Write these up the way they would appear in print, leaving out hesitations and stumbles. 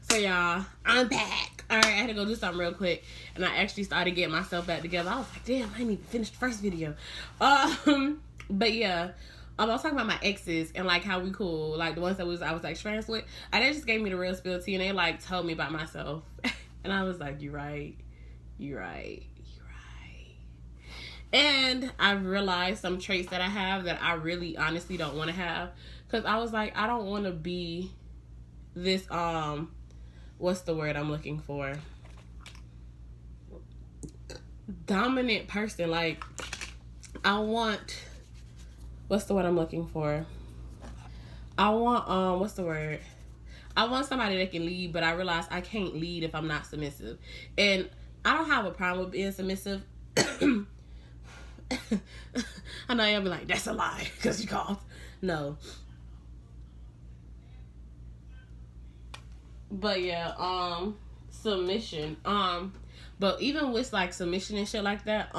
So y'all, I'm back. Alright, I had to go do something real quick. And I actually started getting myself back together. I was like, damn, I didn't even finish the first video. But yeah. I was talking about my exes and like how we cool. Like the ones that I was like friends with. And they just gave me the real spill tea and they like told me about myself. And I was like, you're right. You're right. You're right. And I realized some traits that I have that I really honestly don't want to have. Cause I was like, I don't want to be this what's the word I'm looking for? Dominant person. Like I want what's the word I'm looking for? I want what's the word? I want somebody that can lead, but I realize I can't lead if I'm not submissive. And I don't have a problem with being submissive. I know y'all be like, that's a lie, because you called. No. But yeah, submission. But even with like submission and shit like that,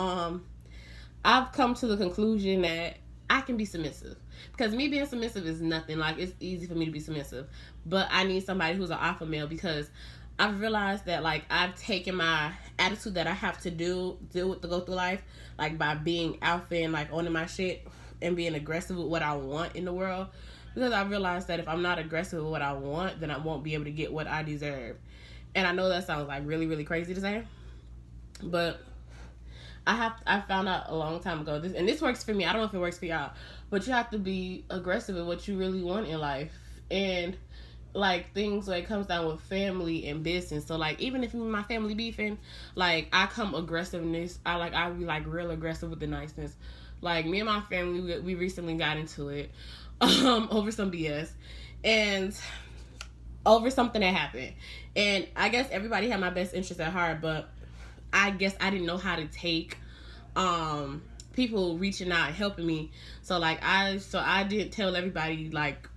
I've come to the conclusion that I can be submissive. Because me being submissive is nothing. Like, it's easy for me to be submissive. But I need somebody who's an alpha male because I've realized that, like, I've taken my attitude that I have to deal with to go through life, like, by being alpha and, like, owning my shit and being aggressive with what I want in the world. Because I realized that if I'm not aggressive with what I want, then I won't be able to get what I deserve. And I know that sounds, like, really, really crazy to say. But I found out a long time ago, this works for me. I don't know if it works for y'all, but you have to be aggressive at what you really want in life. And like things when it comes down with family and business. So like even if my family beefing, like I come aggressiveness. I be like real aggressive with the niceness. Like me and my family, we recently got into it over some BS and over something that happened. And I guess everybody had my best interest at heart, but I guess I didn't know how to take people reaching out and helping me. So I didn't tell everybody like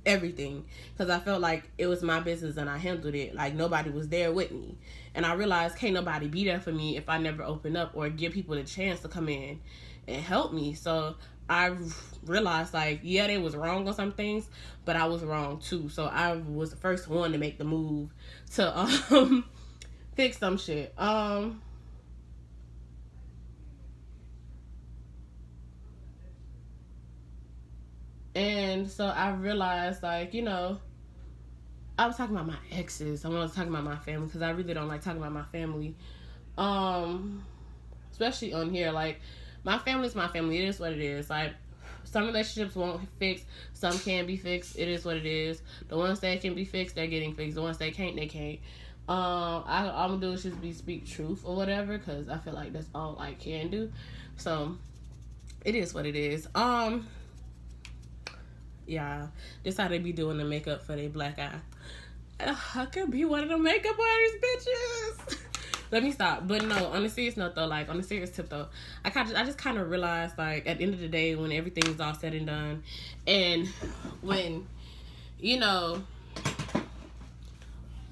everything because I felt like it was my business and I handled it. Like nobody was there with me. And I realized can't nobody be there for me if I never open up or give people the chance to come in and help me. So I realized like, yeah, they was wrong on some things, but I was wrong too. So I was the first one to make the move to fix some shit. And so I realized, like, you know, I was talking about my exes. I was talking about my family because I really don't like talking about my family. Especially on here. Like, my family's my family. It is what it is. Like, some relationships won't fix. Some can be fixed. It is what it is. The ones that can be fixed, they're getting fixed. The ones that can't, they can't. All I'm gonna do is just speak truth or whatever because I feel like that's all I can do. So, it is what it is. Yeah, this how they be doing the makeup for their black eye. I could be one of the makeup artist bitches. Let me stop. But no, on a serious note though, like on a serious tip though, I just kind of realized like at the end of the day when everything's all said and done, and when you know,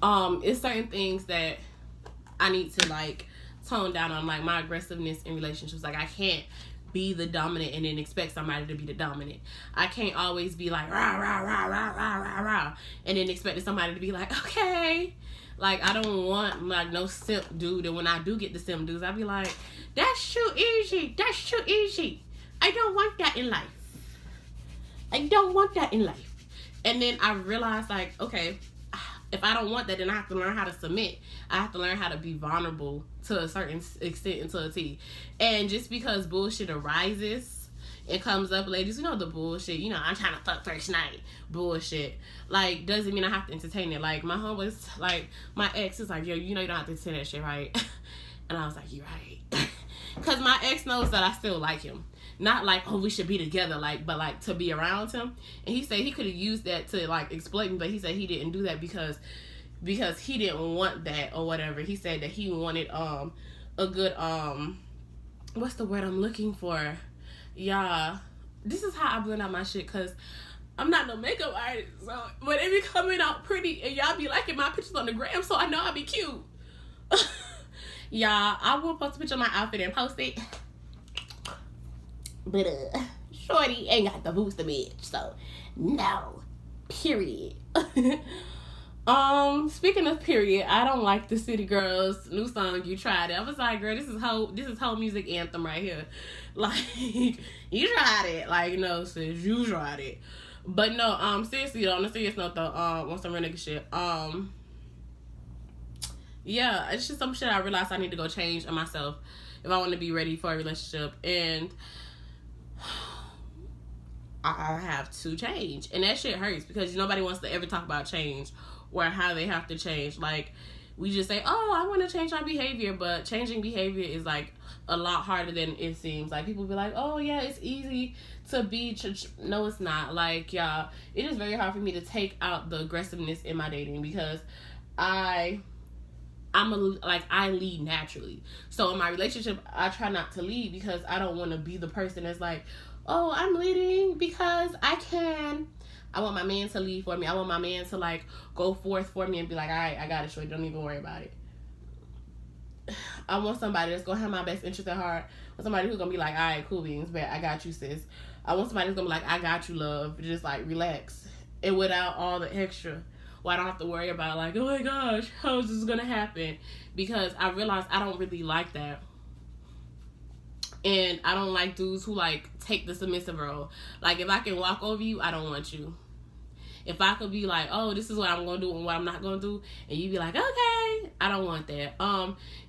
it's certain things that I need to like tone down on, like my aggressiveness in relationships. Like I can't be the dominant and then expect somebody to be the dominant. I can't always be like rah rah rah rah rah rah rah and then expect somebody to be like okay. Like I don't want like no simp dude, and when I do get the simp dudes, I be like that's too easy. That's too easy. I don't want that in life. I don't want that in life. And then I realized like okay, if I don't want that, then I have to learn how to submit. I have to learn how to be vulnerable to a certain extent and to a T. And just because bullshit arises and comes up, ladies, you know the bullshit. You know, I'm trying to fuck first night. Bullshit. Like, doesn't mean I have to entertain it. Like, my homeboys, like, my ex is like, yo, you know you don't have to entertain that shit, right? And I was like, you're right. Because my ex knows that I still like him. Not like, oh, we should be together, like, but like to be around him. And he said he could have used that to like exploit me, but he said he didn't do that because he didn't want that or whatever. He said that he wanted a good what's the word I'm looking for? Yeah, this is how I blend out my shit because I'm not no makeup artist. So when it be coming out pretty and y'all be liking my pictures on the gram, so I know I'll be cute. Y'all, I will post a picture of my outfit and post it. But shorty ain't got the booster bitch, so no. Period. Speaking of period, I don't like the City Girls new song You Tried It. I was like, girl, this is whole music anthem right here. Like, you tried it. Like, no, sis, you tried it. But no, seriously though, on a serious note though, on some real nigga shit, yeah, it's just some shit I realized I need to go change on myself if I want to be ready for a relationship, and I have to change, and that shit hurts because nobody wants to ever talk about change or how they have to change. Like, we just say, oh, I want to change my behavior, but changing behavior is like a lot harder than it seems. Like, people be like, oh yeah, it's easy to be no, it's not. Like, y'all, it is very hard for me to take out the aggressiveness in my dating because I lead naturally. So in my relationship, I try not to lead because I don't want to be the person that's like, oh, I'm leading because I can. I want my man to lead for me. I want my man to like go forth for me and be like, all right, I got it, shorty. Don't even worry about it. I want somebody that's gonna have my best interest at heart. I want somebody who's gonna be like, all right, cool beans, but I got you, sis. I want somebody who's gonna be like, I got you, love. Just like relax, and without all the extra. Well, I don't have to worry about like, oh my gosh, how is this gonna happen? Because I realized I don't really like that. And I don't like dudes who like take the submissive role. Like, if I can walk over you, I don't want you. If I could be like, oh, this is what I'm gonna do and what I'm not gonna do, and you be like, okay, I don't want that.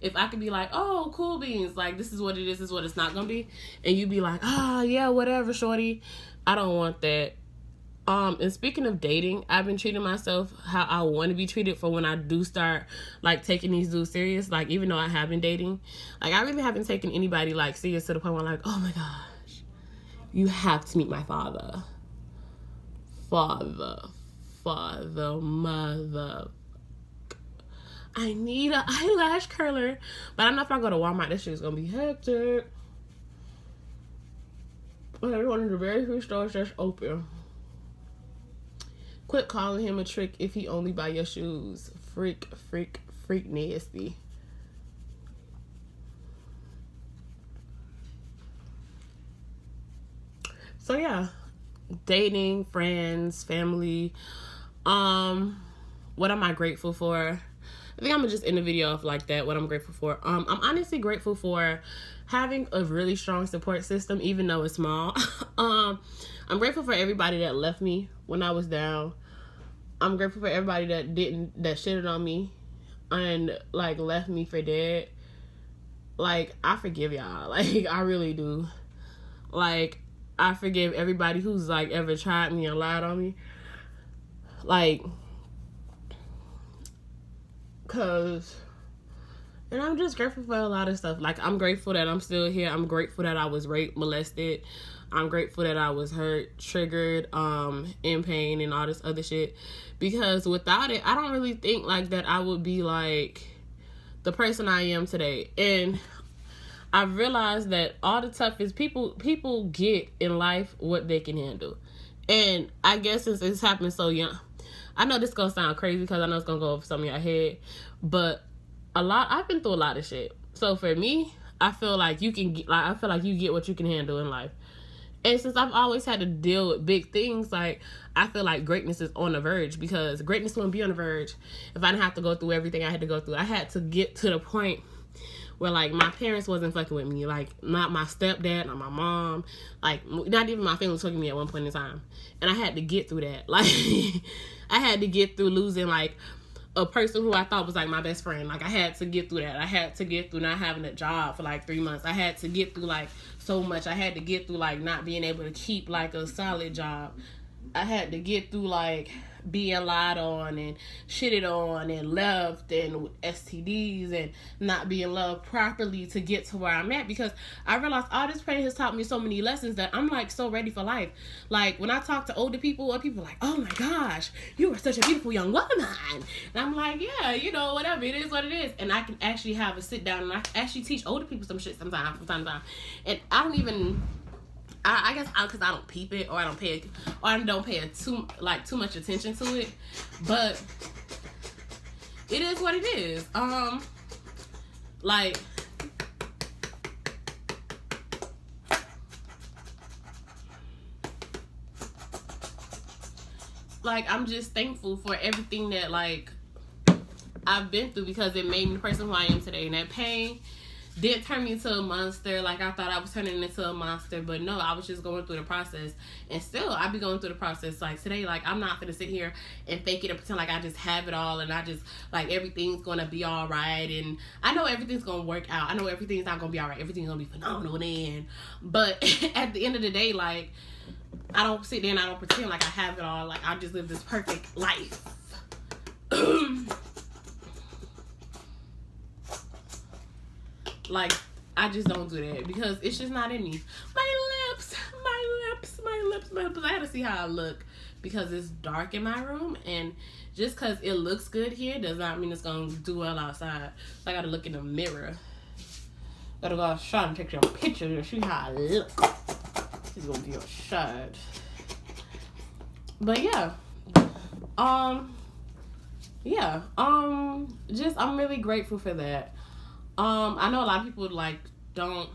If I could be like, oh, cool beans, like this is what it is, this is what it's not gonna be, and you be like, ah, yeah, whatever, shorty, I don't want that. And speaking of dating, I've been treating myself how I want to be treated for when I do start like taking these dudes serious. Like, even though I have been dating, like I really haven't taken anybody like serious to the point where I'm like, oh my gosh, you have to meet my father, mother. I need an eyelash curler, but I know if I go to Walmart, this shit is gonna be hectic. Okay, one of the very few stores that's open. Quit calling him a trick if he only buy your shoes. Freak nasty. So yeah, dating, friends, family. What am I grateful for? I think I'm gonna just end the video off like that. What I'm grateful for. I'm honestly grateful for having a really strong support system, even though it's small. I'm grateful for everybody that left me when I was down. I'm grateful for everybody that shitted on me and like left me for dead. Like, I forgive y'all. Like, I really do. Like, I forgive everybody who's like ever tried me and lied on me. Like, and I'm just grateful for a lot of stuff. Like, I'm grateful that I'm still here. I'm grateful that I was raped, molested. I'm grateful that I was hurt, triggered, in pain and all this other shit. Because without it, I don't really think like that I would be like the person I am today. And I've realized that all the toughest people get in life what they can handle. And I guess since it's happened so young, I know this gonna sound crazy because I know it's gonna go over some of your head, but I've been through a lot of shit. So for me, I feel like you get what you can handle in life. And since I've always had to deal with big things, like, I feel like greatness is on the verge, because greatness wouldn't be on the verge if I didn't have to go through everything I had to go through. I had to get to the point where, like, my parents wasn't fucking with me. Like, not my stepdad, not my mom. Like, not even my family was fucking me at one point in time. And I had to get through that. Like, I had to get through losing, like, a person who I thought was, like, my best friend. Like, I had to get through that. I had to get through not having a job for, like, 3 months. I had to get through, like, so much. I had to get through, like, not being able to keep, like, a solid job. I had to get through, like, being lied on and shitted on and left and STDs and not being loved properly to get to where I'm at, because I realized all this pain has taught me so many lessons that I'm like so ready for life. Like, when I talk to older people, or people are like, oh my gosh, you are such a beautiful young woman, and I'm like, yeah, you know, whatever, it is what it is. And I can actually have a sit down and I can actually teach older people some shit sometimes from time to time. And I don't even, I guess because I don't peep it, or I don't pay too much attention to it, but it is what it is. Like, like, I'm just thankful for everything that, like, I've been through, because it made me the person who I am today. And that pain didn't turn me into a monster like I thought I was turning into a monster. But no, I was just going through the process. And still, I be going through the process. Like, today, like, I'm not going to sit here and fake it and pretend like I just have it all and I just, like, everything's going to be all right. And I know everything's going to work out. I know everything's not going to be all right. Everything's going to be phenomenal then. But at the end of the day, like, I don't sit there and I don't pretend like I have it all. Like, I just live this perfect life. Like, I just don't do that because it's just not in me. My lips. I gotta see how I look because it's dark in my room, and just because it looks good here does not mean it's gonna do well outside. So I gotta look in the mirror. Gotta go outside and take some pictures and see how I look. She's gonna be outside. But yeah. Just I'm really grateful for that. I know a lot of people, like, don't,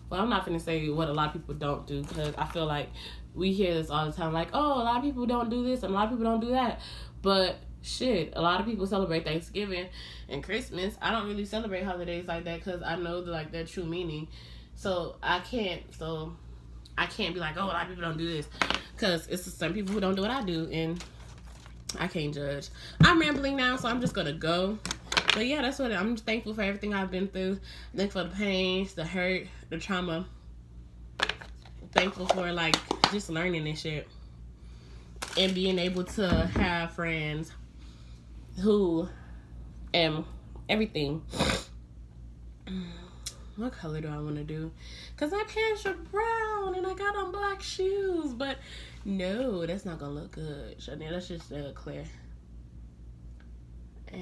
well, I'm not gonna say what a lot of people don't do, because I feel like we hear this all the time, like, oh, a lot of people don't do this and a lot of people don't do that. But shit, a lot of people celebrate Thanksgiving and Christmas. I don't really celebrate holidays like that because I know like their true meaning. So I can't be like, oh, a lot of people don't do this, because it's some people who don't do what I do, and I can't judge. I'm rambling now, so I'm just gonna go. But yeah, that's what I'm thankful for everything I've been through. Thankful for the pains, the hurt, the trauma. Thankful for, like, just learning and shit. And being able to have friends who everything. What color do I want to do? Because my pants are brown and I got on black shoes. But no, that's not going to look good. So now let's just clear. I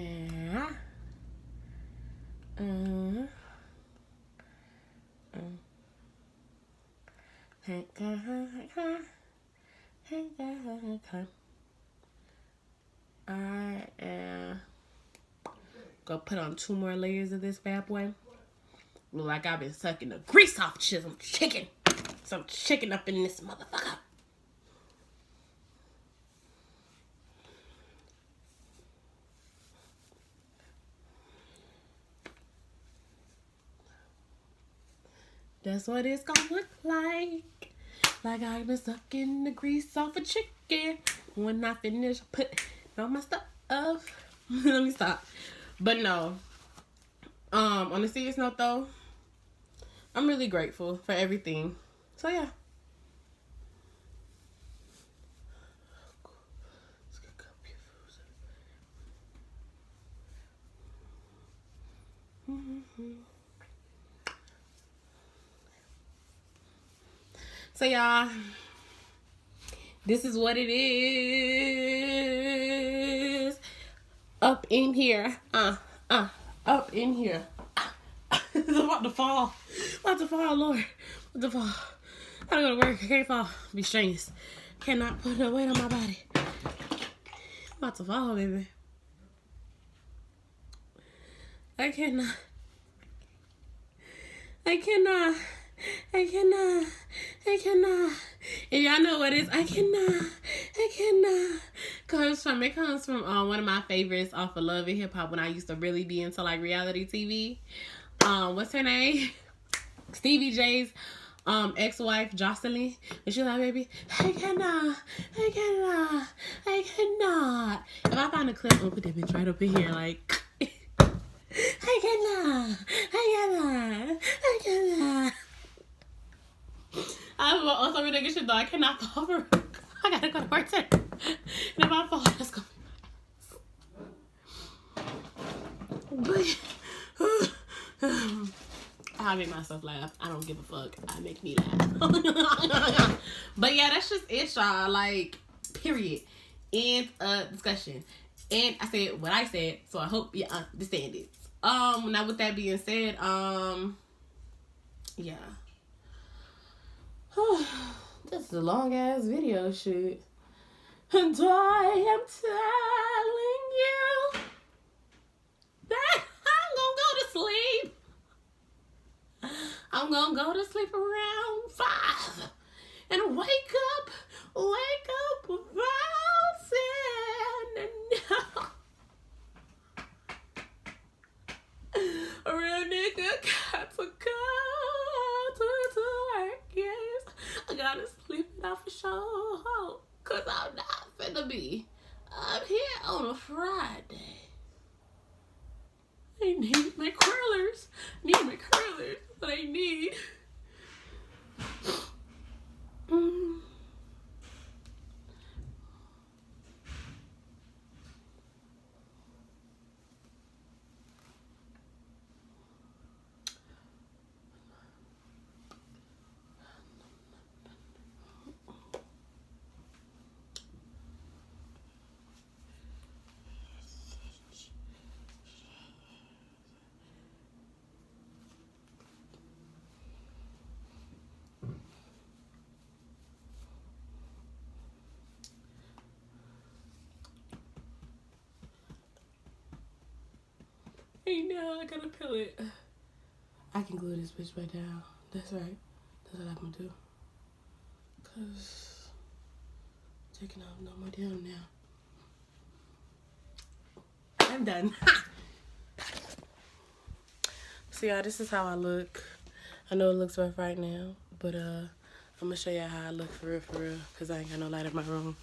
am gonna put on 2 more layers of this bad boy. Look like I've been sucking the grease off some chicken. Some chicken up in this motherfucker. That's what it's gonna look like. Like I've been sucking the grease off a chicken. When I finish, put on my stuff. Let me stop. But no. On a serious note though, I'm really grateful for everything. So yeah. So y'all, this is what it is. Up in here. Up in here. It's about to fall. About to fall, Lord. About to fall. I gotta go to work. I can't fall. Be strenuous. Cannot put no weight on my body. About to fall, baby. I cannot. And y'all know what it is. I cannot. It comes from one of my favorites off of Love and Hip Hop when I used to really be into like reality TV. What's her name? Stevie J's ex-wife Jocelyn. And she was like, baby, I cannot. If I find a clip, I'm gonna put that bitch right up in here, like I cannot. I'm on some ridiculous shit though. I cannot fall over. I gotta go to work today. And if I fall, that's gonna be I make myself laugh. I don't give a fuck. I make me laugh. But yeah, that's just it, y'all. Like, period. End of discussion. And I said what I said, so I hope you understand it. Now with that being said, yeah. This is a long ass video, shit. And I am telling you that I'm gonna go to sleep around 5 and wake up 5. be. I'm here on a Friday. I need my curlers. What I need. Hey, now I gotta peel it. I can glue this bitch back down. That's right. That's what I'm gonna do. Cause I'm taking off no more down now. I'm done. So y'all, this is how I look. I know it looks rough right now, but I'm gonna show y'all how I look for real, cause I ain't got no light in my room.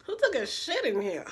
Who took a shit in here?